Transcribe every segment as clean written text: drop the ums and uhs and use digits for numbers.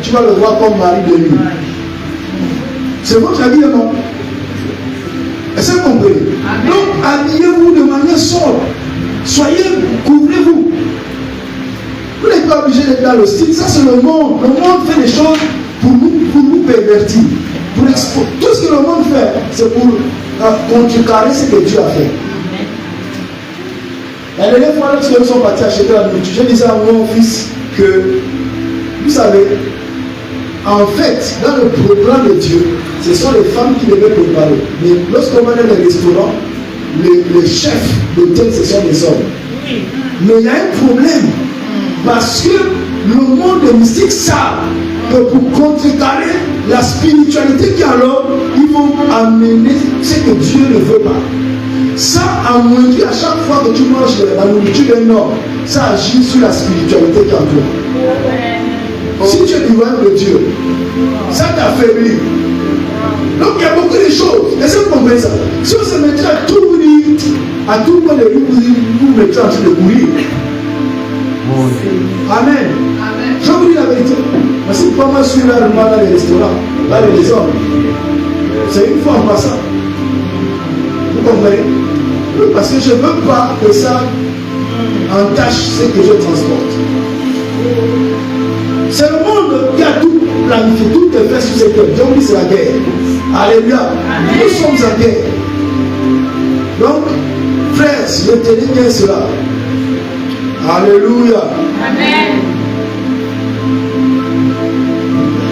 tu vas le voir comme mari de lui. C'est votre avis, non? Est-ce que vous comprenez? Donc, habillez-vous de manière sobre. Soyez, couvrez-vous. Vous n'êtes pas obligé d'être dans le style. Ça, c'est le monde. Le monde fait des choses pour nous pervertir. Tout ce que le monde fait, c'est pour contrecarrer ce que Dieu a fait. La dernière fois, lorsque nous sommes partis acheter la nourriture, je disais à mon fils que, vous savez, en fait, dans le programme de Dieu, ce sont les femmes qui devaient préparer. Mais lorsqu'on va dans les restaurants, les chefs d'hôtel, ce sont les hommes. Mais il y a un problème. Parce que le monde des mystiques savent que pour contrecarrer la spiritualité qui est en l'homme, ils vont amener ce que Dieu ne veut pas. Ça a montré à chaque fois que tu manges la nourriture d'un homme, ça agit sur la spiritualité qui est en toi. Si tu es du royaume de Dieu, ça t'affaiblit. Donc il y a beaucoup de choses. Est-ce que vous comprenez ça? Si on se mettait à tout vous dire, à tout le monde, vous mettez en train de courir. Amen. Je vous dis la vérité. Parce que pas moi je suis là dans les restaurants, dans les hommes. C'est une fois en passant. Vous comprenez? Parce que je ne veux pas que ça entache ce que je transporte. C'est le monde qui a tout planifié, tout est fait sur cette terre. Dieu dit c'est la guerre. Alléluia. Nous sommes en guerre. Donc, frères, retenez bien cela. Alléluia. Amen.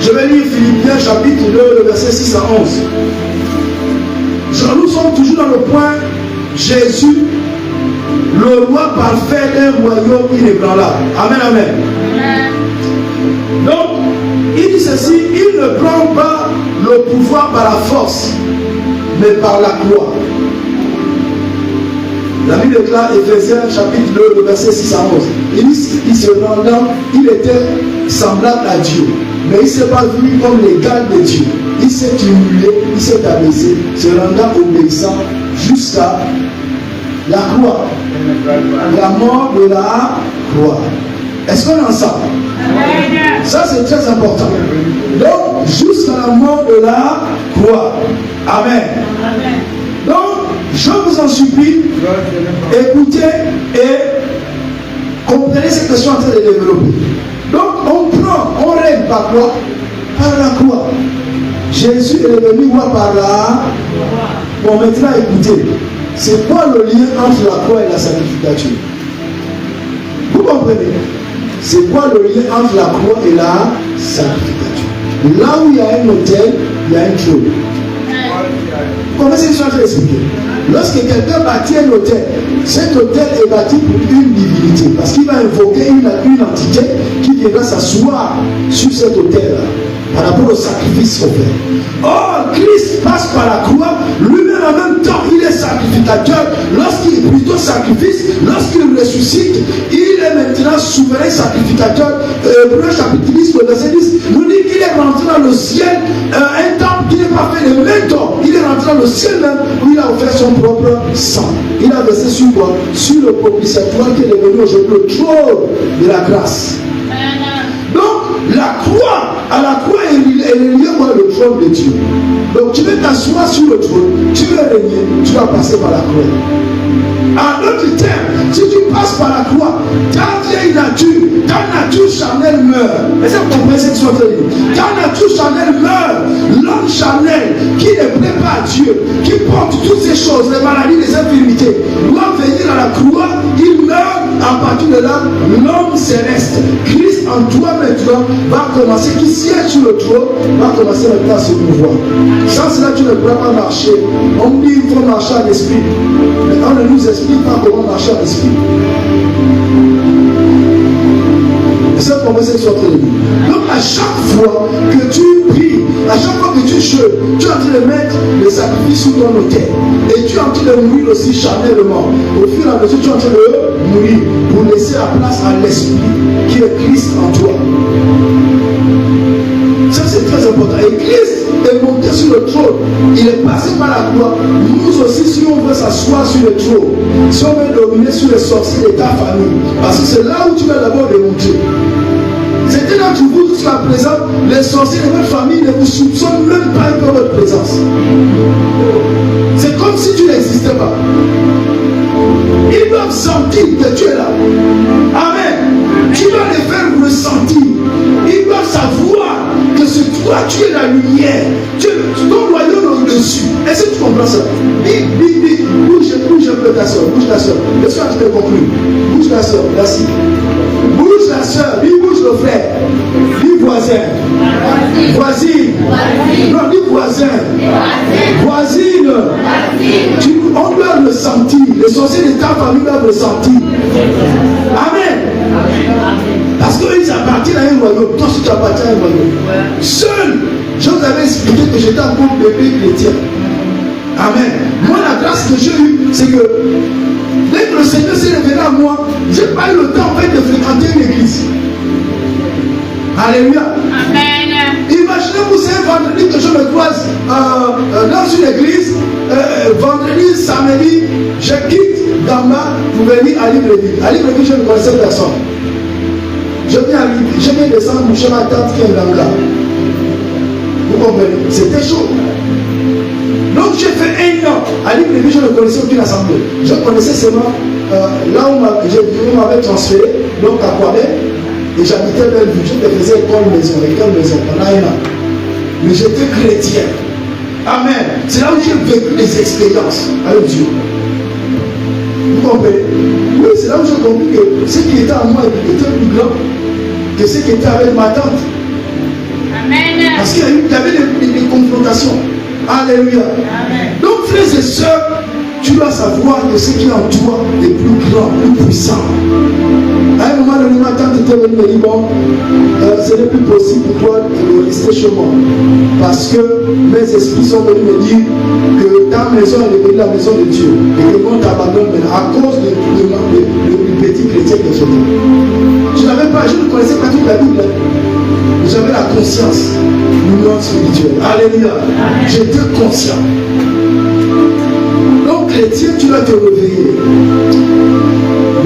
Je vais lire Philippiens chapitre 2, le verset 6 à 11. Nous sommes toujours dans le point Jésus, le roi parfait d'un royaume inébranlable. Amen, amen. Amen. Donc, il dit ceci, il ne prend pas le pouvoir par la force, mais par la croix. La Bible déclare, Éphésiens chapitre 2, le verset 6 à 11. Il dit, il se rendant, il était semblable à Dieu, mais il ne s'est pas vu comme l'égal de Dieu. Il s'est humilié, il s'est abaissé, se rendant obéissant jusqu'à la croix. La mort de la croix. Est-ce qu'on est ensemble? Ça c'est très important. Donc, jusqu'à la mort de la croix. Amen. Donc, je vous en supplie, écoutez et comprenez ce que je suis en train de développer. Donc, on règne par quoi? Par la croix. Jésus est devenu roi par la. Bon, maintenant écoutez, c'est quoi le lien entre la croix et la sanctification? Vous comprenez? C'est quoi le lien entre la croix et la sanctification? Là où il y a un autel, il y a un trône. Comment c'est que je suis en train d'expliquer? Lorsque quelqu'un bâtit un autel, cet autel est bâti pour une divinité, parce qu'il va invoquer une entité qui viendra s'asseoir sur cet autel-là par rapport au sacrifice offert. Or, Christ passe par la croix, lui-même en même temps, il est sacrificateur. Lorsqu'il est plutôt sacrifice, lorsqu'il ressuscite, il est maintenant souverain sacrificateur. Hébreux chapitre 10, le verset 10, nous dit qu'il est rentré dans le ciel, un temple qui n'est pas fait de main d'homme. Il est rentré dans le ciel même où il a offert son propre sang. Il a versé sur quoi? Sur le propitiatoire qui est devenu aujourd'hui le trône de la grâce. Donc, la croix, à la croix est liée au trône de Dieu. Donc, tu veux t'asseoir sur le trône, tu veux régner, tu vas passer par la croix. En d'autres termes, si tu passes par la croix, ta vieille nature, ta nature charnelle meurt. Est-ce que vous comprenez ce que je suis en train de dire? Ta nature charnelle meurt. L'homme charnel qui ne plaît pas à Dieu, qui porte toutes ces choses, les maladies, les infirmités, doit venir à la croix, il meurt. À partir de là, l'homme céleste, Christ en toi maintenant, va commencer, qui siège sur le trône, va commencer maintenant à se mouvoir. Sans cela, tu ne pourras pas marcher. On dit qu'il faut marcher en esprit. Mais on ne nous explique pas comment marcher en esprit. Et ça, pour moi, c'est ce que je dis. Donc, à chaque fois que tu pries, à chaque fois que tu jeûnes, tu es en train de mettre le sacrifice sur ton autel. Et tu es en train de mourir aussi charnellement. Au fur et à mesure, tu es en train de mourir pour laisser la place à l'esprit qui est Christ en toi. Ça, c'est très important. Et Christ est monté sur le trône. Il est passé par la croix. Nous aussi, si on veut s'asseoir sur le trône, si on veut dominer sur les sorciers de ta famille, parce que c'est là où tu vas d'abord démontrer. C'est Certains d'entre vous, jusqu'à présent, les sorciers de votre famille ne vous soupçonnent même pas de votre présence. C'est comme si tu n'existais pas. Ils doivent sentir que tu es là. Amen. Tu dois les faire ressentir. Ils doivent savoir que c'est toi, tu es la lumière. Ton royaume est au-dessus. Est-ce que tu comprends ça? Bouge un peu ta soeur. Bouge ta soeur. Est-ce que tu t'es compris? Bouge ta soeur. Merci. Bouge la soeur. Lui bouge le frère. Lui voisin. Voisine. Non, lui voisin. Voisine. On doit le sentir. Les sorciers de ta famille doivent le sentir. Amen. Parce qu'ils appartiennent à un royaume. Toi, si tu appartiens à un royaume. Seul, je vous avais expliqué que j'étais un bon bébé chrétien. Amen. Moi, la grâce que j'ai eue, c'est que dès que le Seigneur s'est révélé à moi, je n'ai pas eu le temps en fait de fréquenter l'église. Alléluia. Amen. Imaginez-vous, c'est un vendredi que je me croise dans une église. Vendredi, samedi, je quitte Gamba pour venir à Libreville. À Libreville, je ne connaissais personne. Je viens descendre chez ma tante qui est Gamba. Vous comprenez? C'était chaud. Donc j'ai fait un an. À Libreville, je ne connaissais aucune assemblée. Je connaissais seulement là où on m'avait transféré, donc à Kwame. Et j'habitais Bellevue. Je faisais école maison pendant un an. Mais j'étais chrétien. Amen. C'est là où j'ai vécu des expériences avec Dieu. Vous comprenez? Oui, c'est là où j'ai compris que ce qui était en moi était plus grand que ce qui était avec ma tante. Amen. Parce qu'il y avait des confrontations. Alléluia. Amen. Donc, frères et sœurs, tu dois savoir que ce qui est en toi est plus grand, plus puissant. À un moment donné, ma tante était venue me dire, bon, ce n'est plus possible pour toi de rester chez moi. Parce que mes esprits sont venus me dire que ta maison est devenue la maison de Dieu. Et que l'on t'abandonne maintenant à cause du petit chrétien que j'étais. Je ne connaissais pas toute la Bible. J'avais la conscience du monde spirituel. Alléluia. J'étais conscient. Donc, chrétien, tu dois te réveiller.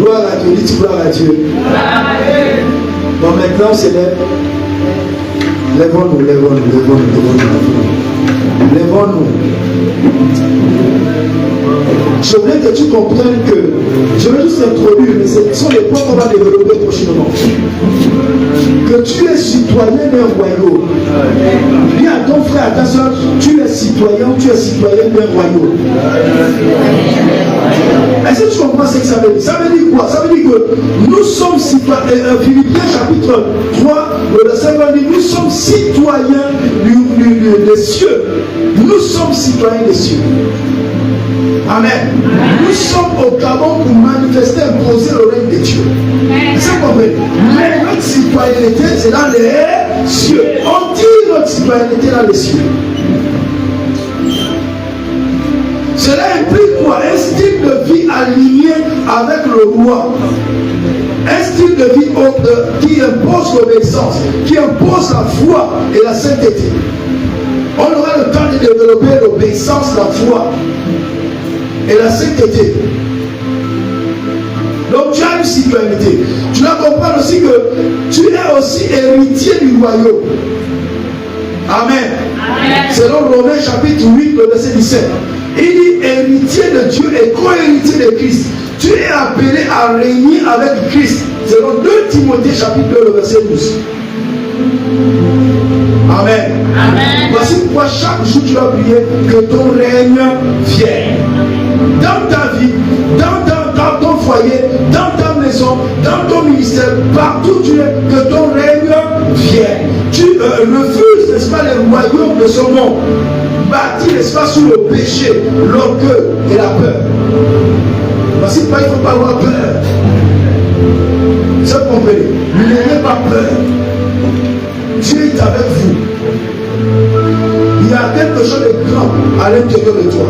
Gloire à Dieu, dis gloire à Dieu. Bon, maintenant, c'est lève. Lèvons-nous. Je voulais que tu comprennes que je vais juste introduire, mais ce sont les points qu'on va développer prochainement. Que tu es citoyen d'un royaume. Dis à ton frère, à ta soeur, tu es citoyen d'un royaume. Est-ce que tu comprends ce que ça veut dire? Ça veut dire quoi? Ça veut dire que nous sommes citoyens. Philippiens chapitre 3, le verset 20 dit, nous sommes citoyens des cieux. Nous sommes citoyens des cieux. Amen. Nous sommes au Gabon pour manifester, imposer le règne de Dieu. C'est compris. Mais notre citoyenneté, c'est dans les cieux. On dit notre citoyenneté dans les cieux. Cela implique quoi? Un style de vie aligné avec le roi. Un style de vie qui impose l'obéissance, qui impose la foi et la sainteté. On aura le temps de développer l'obéissance, la foi et la sainteté. Donc tu as une citoyenneté. Tu dois comprendre aussi que tu es aussi héritier du royaume. Amen. Selon Romains chapitre 8, le verset 17. Il dit héritier de Dieu et co-héritier de Christ. Tu es appelé à régner avec Christ. Selon 2 Timothée chapitre 2, le verset 12. Amen. Amen. Voici pourquoi chaque jour tu dois prier que ton règne vienne. Dans ta vie, dans ton foyer, dans ta maison, dans ton ministère, partout tu es, que ton règne vienne. Tu refuses, n'est-ce pas, les royaumes de ce monde, bâti, n'est-ce pas, sous le péché, l'orgueil et la peur. Voici pourquoi il ne faut pas avoir peur. Vous comprenez? N'ayez pas peur. Dieu est avec vous. Il y a quelque chose de grand à l'intérieur de toi.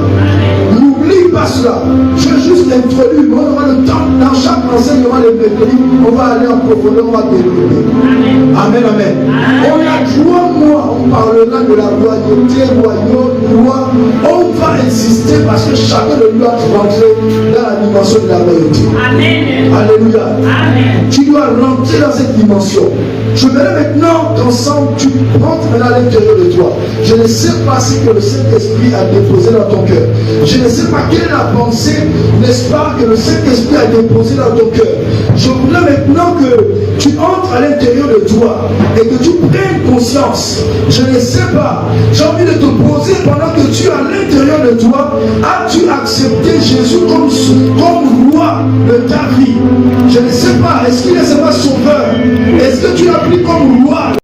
N'oublie pas cela. Je vais juste l'introduire. On aura le temps. Dans chaque enseignement de mercredi, on va aller en profondeur, on va développer. Amen, amen. On a 3 mois, on parle au-delà de la royauté, royaume, loi, on va insister parce que chacun de nous doit rentrer dans la dimension de la royauté. Amen. Alléluia. Amen. Tu dois rentrer dans cette dimension. Je verrai maintenant qu'ensemble tu rentres maintenant à l'intérieur de toi. Je ne sais pas ce que le Saint-Esprit a déposé dans ton cœur. Je ne sais pas quelle est la pensée, n'est-ce pas, que le Saint-Esprit a déposé dans ton cœur. Je voudrais maintenant que tu entres à l'intérieur de toi et que tu prennes conscience. Je ne sais pas. J'ai envie de te poser pendant que tu es à l'intérieur de toi. As-tu accepté Jésus comme roi de ta vie? Je ne sais pas. Est-ce qu'il est seulement sauveur? Est-ce que tu l'as pris comme roi?